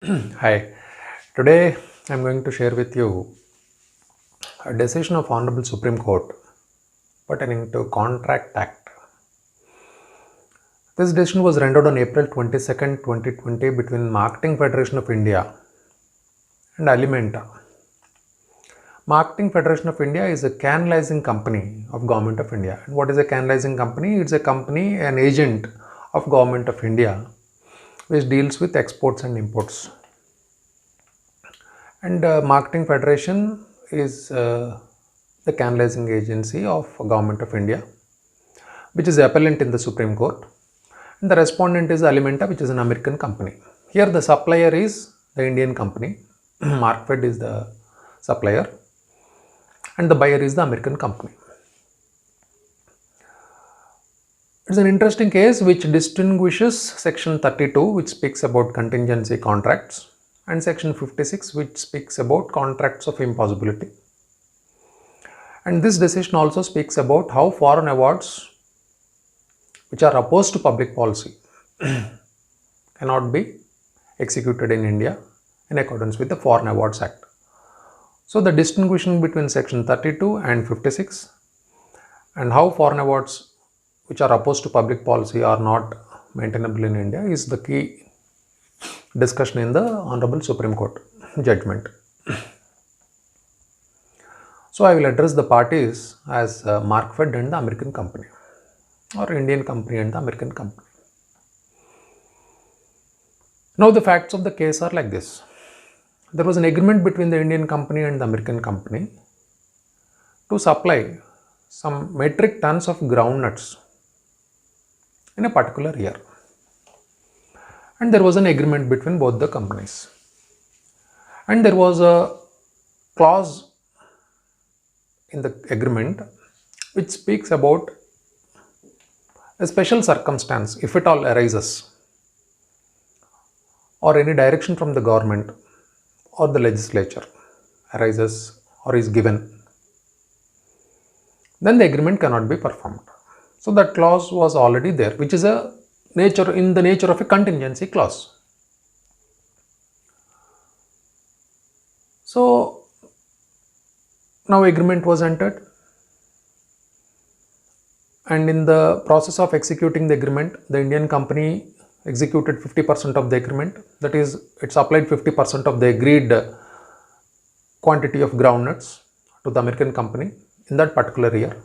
Hi, today I'm going to share with you a decision of Honorable Supreme Court pertaining to Contract Act. This decision was rendered on April 22nd, 2020 between Marketing Federation of India and Alimenta. Marketing Federation of India is a canalizing company of Government of India. And what is a canalizing company? It's a company, an agent of Government of India which deals with exports and imports. And Marketing Federation is the canalizing agency of Government of India, which is the appellant in the Supreme Court. And the respondent is Alimenta, which is an American company. Here the supplier is the Indian company. Markfed is the supplier and the buyer is the American company. It's an interesting case which distinguishes section 32, which speaks about contingency contracts, and section 56, which speaks about contracts of impossibility. And this decision also speaks about how foreign awards which are opposed to public policy cannot be executed in India in accordance with the Foreign Awards Act. So the distinction between section 32 and 56 and how foreign awards which are opposed to public policy are not maintainable in India is the key discussion in the Honorable Supreme Court judgment. So I will address the parties as Markfed and the American company, or Indian company and the American company. Now the facts of the case are like this. There was an agreement between the Indian company and the American company to supply some metric tons of groundnuts in a particular year. And there was an agreement between both the companies. And there was a clause in the agreement which speaks about a special circumstance, if it all arises, or any direction from the government or the legislature arises or is given, then the agreement cannot be performed. So that clause was already there, which is in the nature of a contingency clause. So now agreement was entered, and in the process of executing the agreement, the Indian company executed 50% of the agreement. That is, it supplied 50% of the agreed quantity of groundnuts to the American company in that particular year.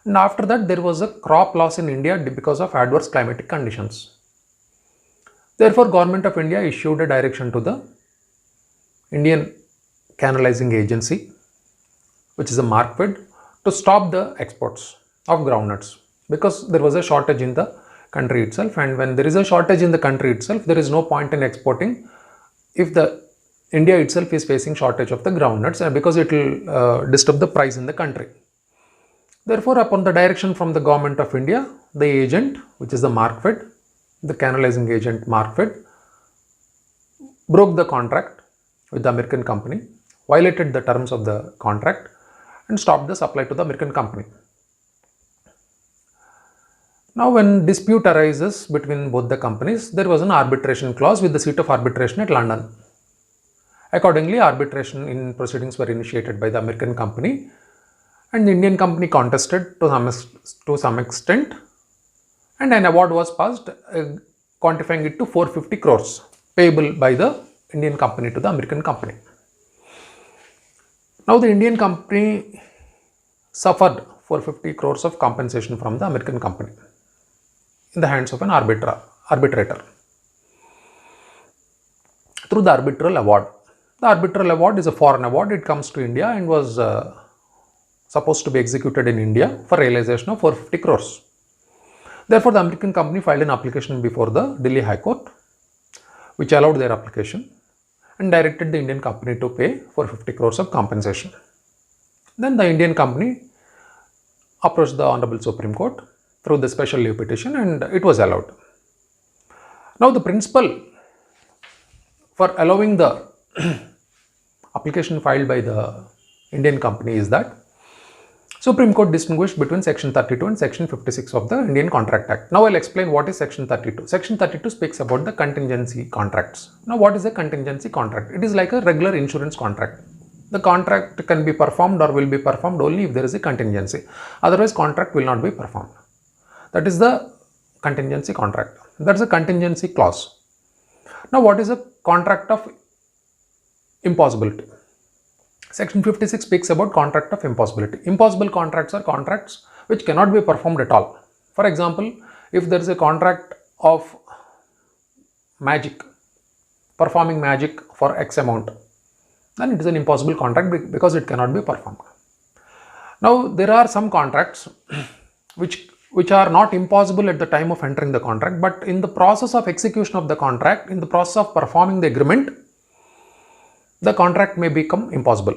And after that, there was a crop loss in India because of adverse climatic conditions. Therefore, Government of India issued a direction to the Indian Canalizing Agency, which is a Markfed, to stop the exports of groundnuts because there was a shortage in the country itself, and when there is a shortage in the country itself, there is no point in exporting if the India itself is facing shortage of the groundnuts, because it will disturb the price in the country. Therefore, upon the direction from the Government of India, the agent, which is the Markfed, the canalizing agent Markfed, broke the contract with the American company, violated the terms of the contract, and stopped the supply to the American company. Now, when dispute arises between both the companies, there was an arbitration clause with the seat of arbitration at London. Accordingly, arbitration in proceedings were initiated by the American company, and the Indian company contested to some extent, and an award was passed quantifying it to 450 crores payable by the Indian company to the American company. Now, the Indian company suffered 450 crores of compensation from the American company in the hands of an arbitrator through the arbitral award. The arbitral award is a foreign award. It comes to India and was supposed to be executed in India for realization of 450 crores. Therefore, the American company filed an application before the Delhi High Court, which allowed their application and directed the Indian company to pay 450 crores of compensation. Then the Indian company approached the Honorable Supreme Court through the special leave petition, and it was allowed. Now, the principle for allowing the application filed by the Indian company is that Supreme Court distinguished between Section 32 and Section 56 of the Indian Contract Act. Now I'll explain what is Section 32. Section 32 speaks about the contingency contracts. Now what is a contingency contract? It is like a regular insurance contract. The contract can be performed or will be performed only if there is a contingency. Otherwise, contract will not be performed. That is the contingency contract. That's a contingency clause. Now what is a contract of impossibility? Section 56 speaks about contract of impossibility. Impossible contracts are contracts which cannot be performed at all. For example, if there is a contract of magic, performing magic for X amount, then it is an impossible contract because it cannot be performed. Now there are some contracts which are not impossible at the time of entering the contract, but in the process of execution of the contract, in the process of performing the agreement, the contract may become impossible.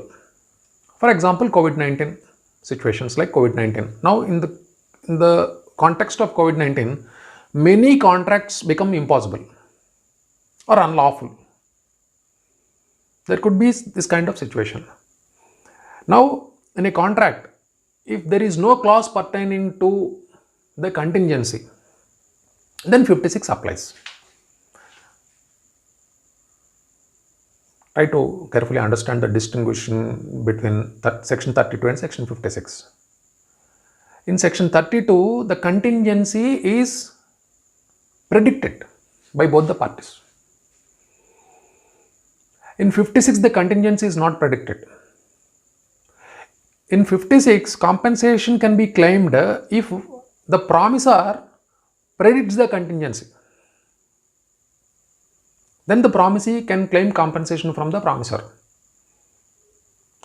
For example, COVID-19 situations like COVID-19. Now in the context of COVID-19, many contracts become impossible or unlawful. There could be this kind of situation. Now in a contract, if there is no clause pertaining to the contingency, then 56 applies. Try to carefully understand the distinction between Section 32 and Section 56. In Section 32, the contingency is predicted by both the parties. In 56, the contingency is not predicted. In 56, compensation can be claimed if the promisor predicts the contingency. Then the promisee can claim compensation from the promisor.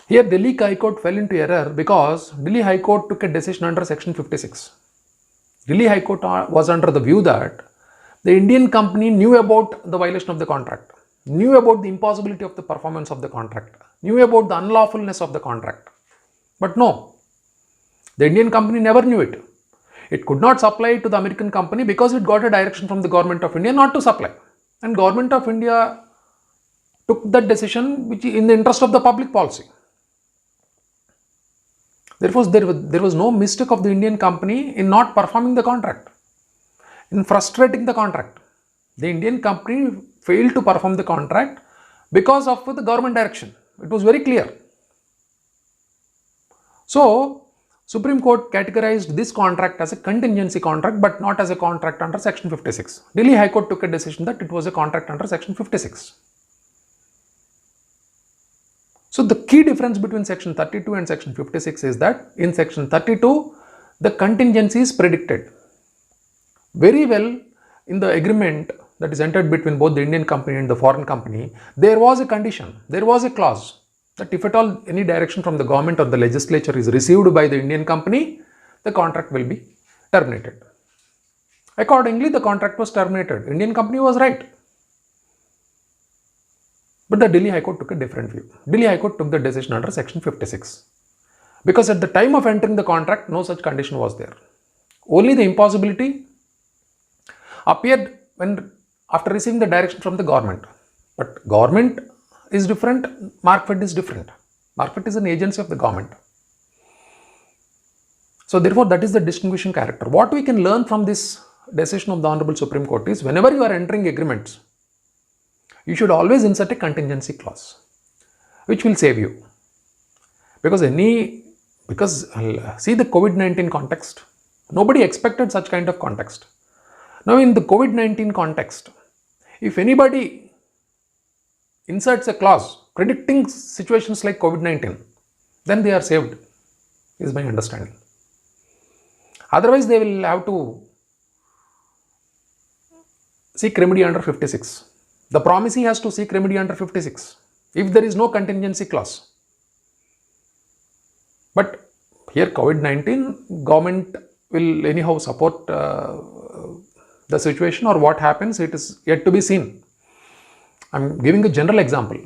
Here Delhi High Court fell into error because Delhi High Court took a decision under Section 56. Delhi High Court was under the view that the Indian company knew about the violation of the contract, knew about the impossibility of the performance of the contract, knew about the unlawfulness of the contract. But no, the Indian company never knew it. It could not supply to the American company because it got a direction from the Government of India not to supply. And Government of India took that decision which in the interest of the public policy. Therefore, there was no mistake of the Indian company in not performing the contract, in frustrating the contract. The Indian company failed to perform the contract because of the government direction. It was very clear. So, Supreme Court categorized this contract as a contingency contract but not as a contract under Section 56. Delhi High Court took a decision that it was a contract under Section 56. So the key difference between Section 32 and Section 56 is that in Section 32, the contingency is predicted. Very well, in the agreement that is entered between both the Indian company and the foreign company, there was a condition, there was a clause that if at all any direction from the government or the legislature is received by the Indian company, the contract will be terminated. Accordingly, the contract was terminated. Indian company was right. But the Delhi High Court took a different view. Delhi High Court took the decision under Section 56. Because at the time of entering the contract, no such condition was there. Only the impossibility appeared after receiving the direction from the government. But government is different, Markfed is different. Markfed is an agency of the government. So therefore, that is the distinguishing character. What we can learn from this decision of the Honorable Supreme Court is whenever you are entering agreements, you should always insert a contingency clause, which will save you. Because see the COVID-19 context, nobody expected such kind of context. Now in the COVID-19 context, if anybody inserts a clause predicting situations like COVID-19, then they are saved, is my understanding. Otherwise, they will have to seek remedy under 56. The promisee has to seek remedy under 56 if there is no contingency clause. But here COVID-19, government will anyhow support the situation, or what happens, it is yet to be seen. I am giving a general example.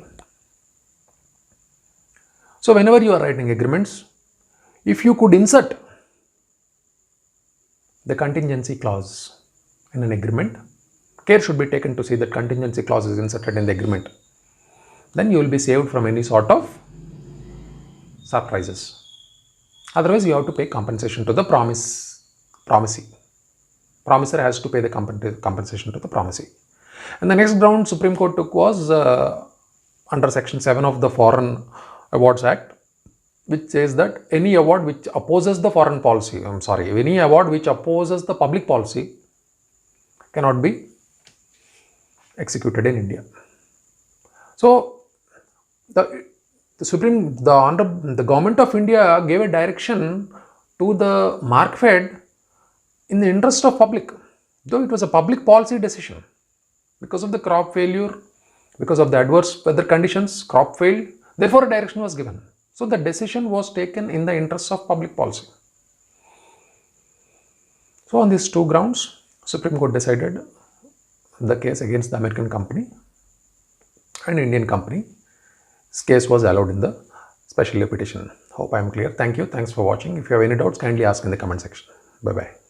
So whenever you are writing agreements, if you could insert the contingency clause in an agreement, care should be taken to see that contingency clause is inserted in the agreement. Then you will be saved from any sort of surprises. Otherwise, you have to pay compensation to the promisee. Promisor has to pay the compensation to the promisee. And the next ground Supreme Court took was under Section 7 of the Foreign Awards Act, which says that any award which opposes the foreign policy, any award which opposes the public policy cannot be executed in India. So the government of India gave a direction to the Markfed in the interest of public, though it was a public policy decision. Because of the crop failure, because of the adverse weather conditions, crop failed, therefore a direction was given. So the decision was taken in the interest of public policy. So on these two grounds, Supreme Court decided the case against the American company and Indian company. This case was allowed in the special petition. Hope I am clear. Thank you. Thanks for watching. If you have any doubts, kindly ask in the comment section. Bye-bye.